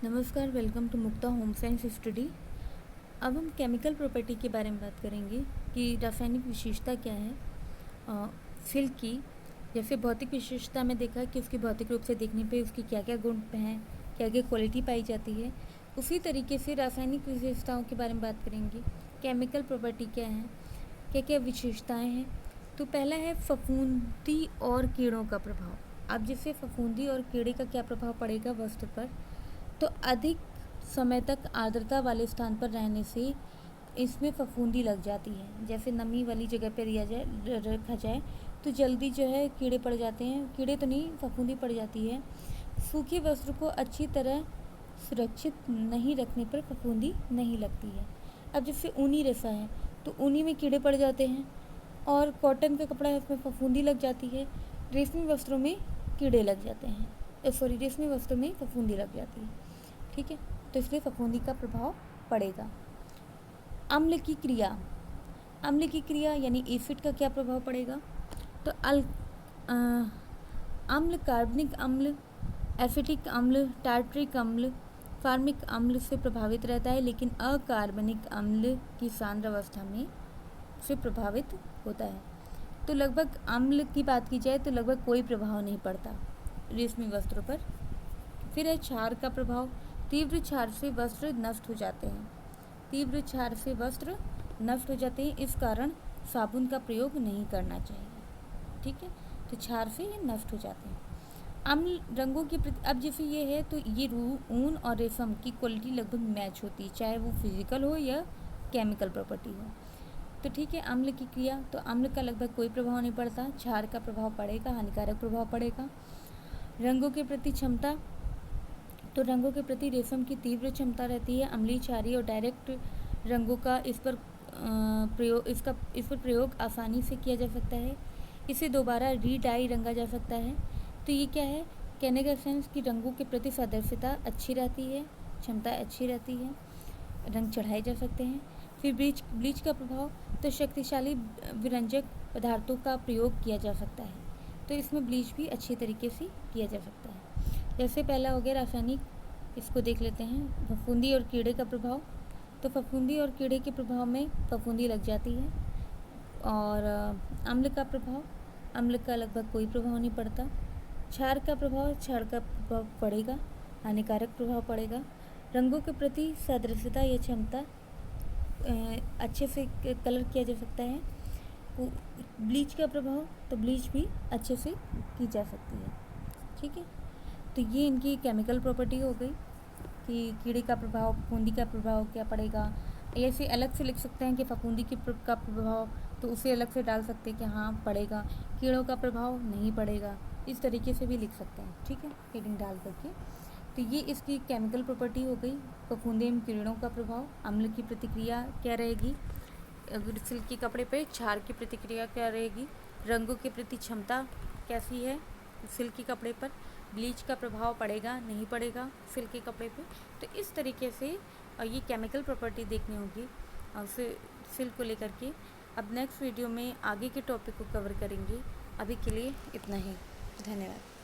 नमस्कार, welcome to Mukta home science study. अब हम केमिकल प्रॉपर्टी के बारे में बात करेंगे कि रासायनिक विशेषता क्या है फिल की। जैसे भौतिक विशेषता में देखा कि उसकी भौतिक रूप से देखने पे उसकी क्या क्या गुण हैं, क्या क्या क्वालिटी पाई जाती है, उसी तरीके से रासायनिक विशेषताओं के बारे में बात करेंगे। केमिकल प्रॉपर्टी क्या है, क्या क्या विशेषताएँ हैं। तो पहला है फफूंदी और कीड़ों का प्रभाव। अब जैसे फफूंदी और कीड़े का क्या प्रभाव पड़ेगा वस्तु पर, तो अधिक समय तक आर्द्रता वाले स्थान पर रहने से इसमें फफूंदी लग जाती है। जैसे नमी वाली जगह पर रखा जाए तो जल्दी जो है कीड़े पड़ जाते हैं, कीड़े तो नहीं, फफूंदी पड़ जाती है। सूखे वस्त्र को अच्छी तरह सुरक्षित नहीं रखने पर फफूंदी नहीं लगती है। अब जैसे ऊनी रेशा है तो ऊनी में कीड़े पड़ जाते हैं, और कॉटन का कपड़ा है उसमें फफूंदी लग जाती है। रेशमी वस्त्रों में कीड़े लग जाते हैं, रेशमी वस्त्रों में फफूंदी लग जाती है। ठीक है, तो इसलिए फफूंदी का प्रभाव पड़ेगा। अम्ल की क्रिया यानी एसिड का क्या प्रभाव पड़ेगा। तो अम्ल कार्बनिक अम्ल, एसिटिक अम्ल, टार्टरिक अम्ल, फार्मिक अम्ल से प्रभावित रहता है, लेकिन अकार्बनिक अम्ल की सांद्र अवस्था में से प्रभावित होता है। तो लगभग अम्ल की बात की जाए तो लगभग कोई प्रभाव नहीं पड़ता रेशमी वस्त्रों पर। फिर है क्षार का प्रभाव। तीव्र क्षार से वस्त्र नष्ट हो जाते हैं, इस कारण साबुन का प्रयोग नहीं करना चाहिए। ठीक है, तो क्षार से ये नष्ट हो जाते हैं। अम्ल रंगों के प्रति, अब जैसे ये है तो ये ऊन और रेशम की क्वालिटी लगभग मैच होती है, चाहे वो फिजिकल हो या केमिकल प्रॉपर्टी हो। तो ठीक है, अम्ल की क्रिया, तो अम्ल का लगभग कोई प्रभाव नहीं पड़ता, क्षार का प्रभाव पड़ेगा, हानिकारक प्रभाव पड़ेगा। रंगों के प्रति क्षमता, तो रंगों के प्रति रेशम की तीव्र क्षमता रहती है। अम्लीय, क्षारीय और डायरेक्ट रंगों का इस पर प्रयोग आसानी से किया जा सकता है। इसे दोबारा रीडाई रंगा जा सकता है। तो ये क्या है, कहने का सेंस कि रंगों के प्रति सदस्यता अच्छी रहती है, क्षमता अच्छी रहती है, रंग चढ़ाए जा सकते हैं। फिर ब्लीच का प्रभाव, तो शक्तिशाली विरंजक पदार्थों का प्रयोग किया जा सकता है, तो इसमें ब्लीच भी अच्छी तरीके से किया जा सकता है। जैसे पहला हो गया रासायनिक, इसको देख लेते हैं, फफूंदी और कीड़े का प्रभाव। तो फफूंदी और कीड़े के प्रभाव में फफूंदी लग जाती है। और अम्ल का प्रभाव, अम्ल का लगभग कोई प्रभाव नहीं पड़ता। क्षार का प्रभाव पड़ेगा, हानिकारक प्रभाव पड़ेगा। रंगों के प्रति सदृशता या क्षमता, अच्छे से कलर किया जा सकता है। ब्लीच का प्रभाव, तो ब्लीच भी अच्छे से की जा सकती है। ठीक है, तो ये इनकी केमिकल प्रॉपर्टी हो गई कि कीड़े का प्रभाव, फफूंदी का प्रभाव क्या पड़ेगा। ऐसे अलग से लिख सकते हैं कि फफूंदी का प्रभाव, तो उसे अलग से डाल सकते हैं कि हाँ पड़ेगा, कीड़ों का प्रभाव नहीं पड़ेगा, इस तरीके से भी लिख सकते हैं। ठीक है, हेडिंग डाल करके। तो ये इसकी केमिकल प्रॉपर्टी हो गई। फफूंदी में कीड़ों का प्रभाव, अम्ल की प्रतिक्रिया क्या रहेगी सिल्क के कपड़े पे, क्षार की प्रतिक्रिया क्या रहेगी, रंगों के प्रति क्षमता कैसी है सिल्क के कपड़े पर, ब्लीच का प्रभाव पड़ेगा नहीं पड़ेगा सिल्क के कपड़े पे। तो इस तरीके से ये केमिकल प्रॉपर्टी देखनी होगी सिल्क को लेकर के। अब नेक्स्ट वीडियो में आगे के टॉपिक को कवर करेंगे। अभी के लिए इतना ही, धन्यवाद।